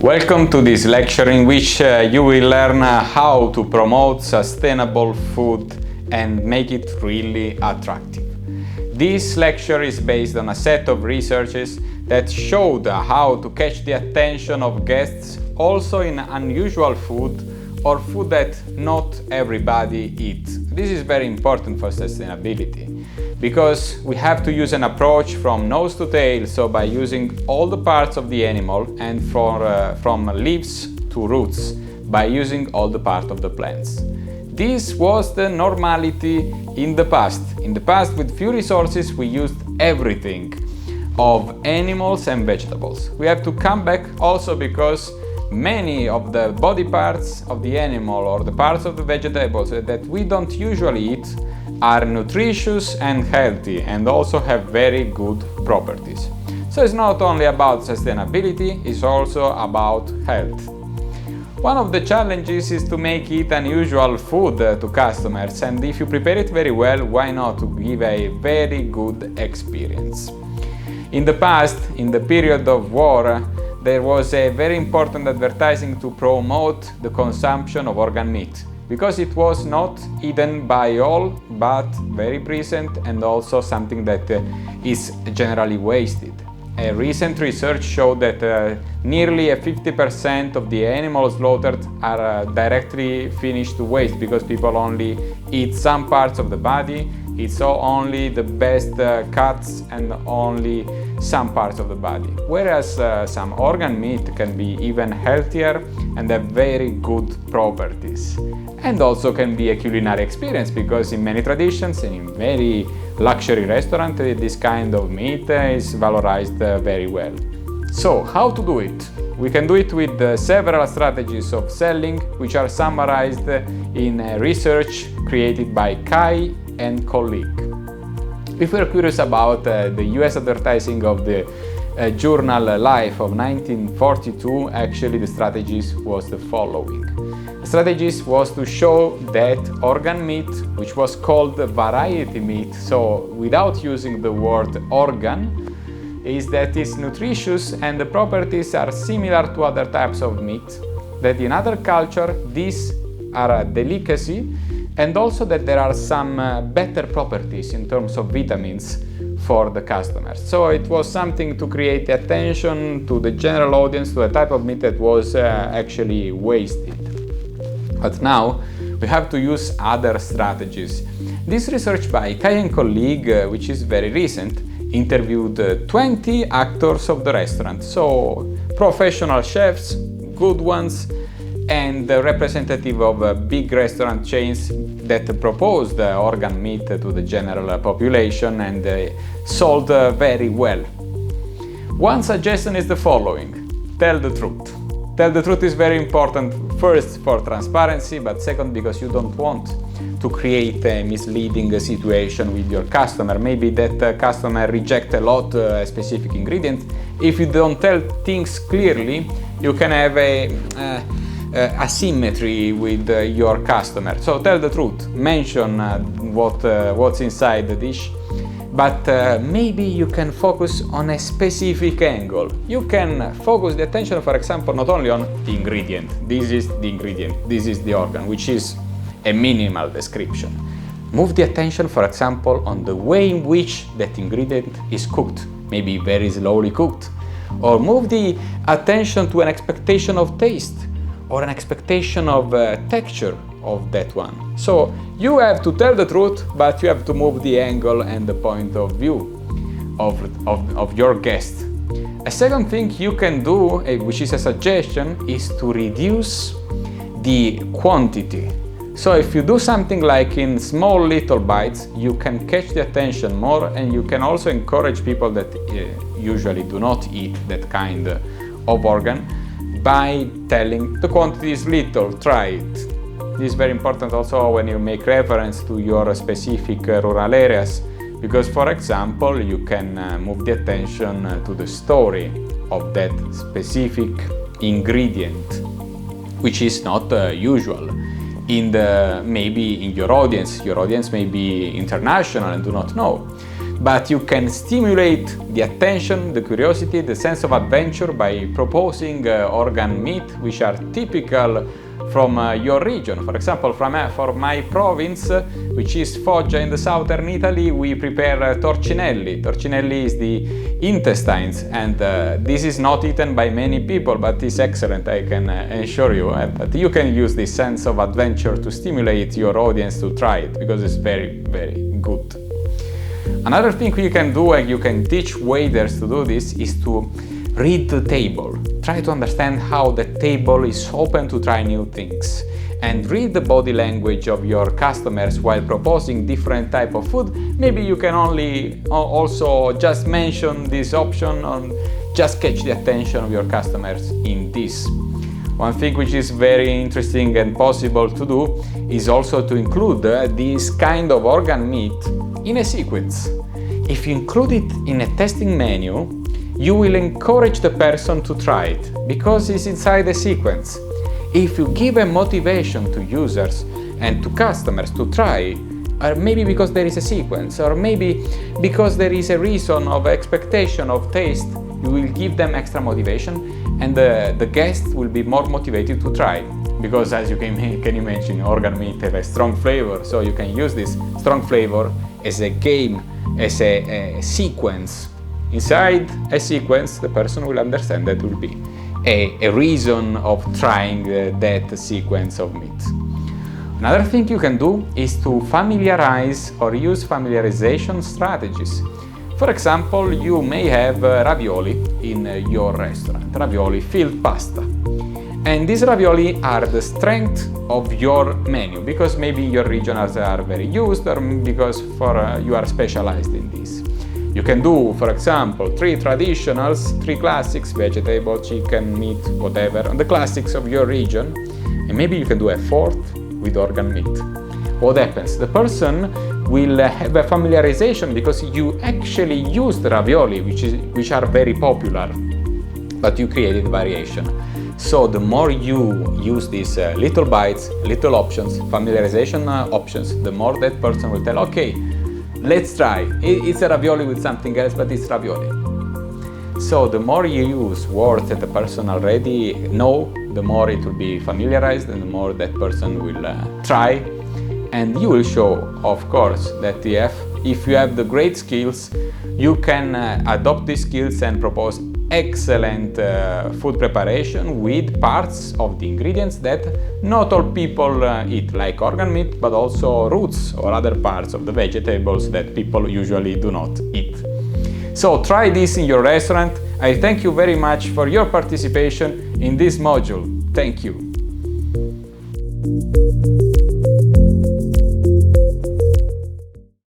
Welcome to this lecture in which you will learn how to promote sustainable food and make it really attractive. This lecture is based on a set of researches that showed how to catch the attention of guests also in unusual food or food that not everybody eats. This is very important for sustainability because we have to use an approach from nose to tail, so by using all the parts of the animal, and from leaves to roots by using all the parts of the plants. This was the normality in the past. In the past, with few resources, we used everything of animals and vegetables. We have to come back also because many of the body parts of the animal or the parts of the vegetables that we don't usually eat are nutritious and healthy and also have very good properties. So it's not only about sustainability, it's also about health. One of the challenges is to make it unusual food to customers, and if you prepare it very well, why not to give a very good experience. In the past, in the period of war, there was a very important advertising to promote the consumption of organ meat because it was not eaten by all but very present and also something that is generally wasted. A recent research showed that nearly 50% of the animals slaughtered are directly finished to waste because people only eat some parts of the body, eat only the best cuts and only some parts of the body. Whereas some organ meat can be even healthier and have very good properties. And also can be a culinary experience because in many traditions and in many luxury restaurants this kind of meat is valorized very well. So how to do it? We can do it with several strategies of selling which are summarized in research created by Kai and colleague. If we're curious about the US advertising of the journal Life of 1942, actually the strategies was the following. The strategies was to show that organ meat, which was called variety meat, so without using the word organ, is that it's nutritious and the properties are similar to other types of meat, that in other culture these are a delicacy, and also that there are some better properties in terms of vitamins for the customers. So it was something to create attention to the general audience to a type of meat that was actually wasted. But now we have to use other strategies. This research by Kai and colleague, which is very recent, interviewed 20 actors of the restaurant, so professional chefs, good ones, and the representative of big restaurant chains that proposed organ meat to the general population and sold very well. One suggestion is the following: tell the truth. Tell the truth is very important, first for transparency, but second because you don't want to create a misleading situation with your customer. Maybe that customer rejects a lot a specific ingredient. If you don't tell things clearly, you can have a asymmetry with your customer. So tell the truth, mention what's inside the dish, but maybe you can focus on a specific angle. You can focus the attention, for example, not only on the ingredient. This is the ingredient, this is the organ, which is a minimal description. Move the attention, for example, on the way in which that ingredient is cooked, maybe very slowly cooked, or move the attention to an expectation of taste or an expectation of texture of that one. So you have to tell the truth, but you have to move the angle and the point of view of your guest. A second thing you can do, which is a suggestion, is to reduce the quantity. So if you do something like in small little bites, you can catch the attention more, and you can also encourage people that usually do not eat that kind of organ by telling the quantity is little, try it. This is very important also when you make reference to your specific rural areas, because for example you can move the attention to the story of that specific ingredient, which is not usual maybe in your audience may be international and do not know. but you can stimulate the attention, the curiosity, the sense of adventure by proposing organ meat which are typical from your region. For example, for my province, which is Foggia in the southern Italy, we prepare torcinelli. Torcinelli is the intestines, and this is not eaten by many people, but it's excellent, I can assure you. But you can use this sense of adventure to stimulate your audience to try it, because it's very, very good. Another thing you can do, and you can teach waiters to do this, is to read the table. Try to understand how the table is open to try new things, and read the body language of your customers while proposing different type of food. Maybe you can also just mention this option and just catch the attention of your customers in this. One thing which is very interesting and possible to do is also to include this kind of organ meat in a sequence. If you include it in a tasting menu, you will encourage the person to try it, because it's inside the sequence. If you give a motivation to users and to customers to try, or maybe because there is a sequence, or maybe because there is a reason of expectation of taste, you will give them extra motivation, and the guests will be more motivated to try. Because as you can imagine, organ meat have a strong flavor, so you can use this strong flavor as a game, as a sequence. Inside a sequence, the person will understand that will be a reason of trying that sequence of meat. Another thing you can do is to familiarize or use familiarization strategies. For example, you may have ravioli in your restaurant, ravioli filled pasta. And these ravioli are the strength of your menu, because maybe your regionals are very used, or because you are specialized in this. You can do, for example, 3 traditionals, 3 classics, vegetable, chicken, meat, whatever, the classics of your region, and maybe you can do a 4th with organ meat. What happens? The person will have a familiarization because you actually used ravioli, which are very popular, but you created variation. So the more you use these little bites, little options, familiarization options, the more that person will tell, okay, let's try. It's a ravioli with something else, but it's ravioli. So the more you use words that the person already know, the more it will be familiarized, and the more that person will try. And you will show, of course, that if you have the great skills, you can adopt these skills and propose excellent food preparation with parts of the ingredients that not all people eat, like organ meat, but also roots or other parts of the vegetables that people usually do not eat. So try this in your restaurant. I thank you very much for your participation in this module. Thank you.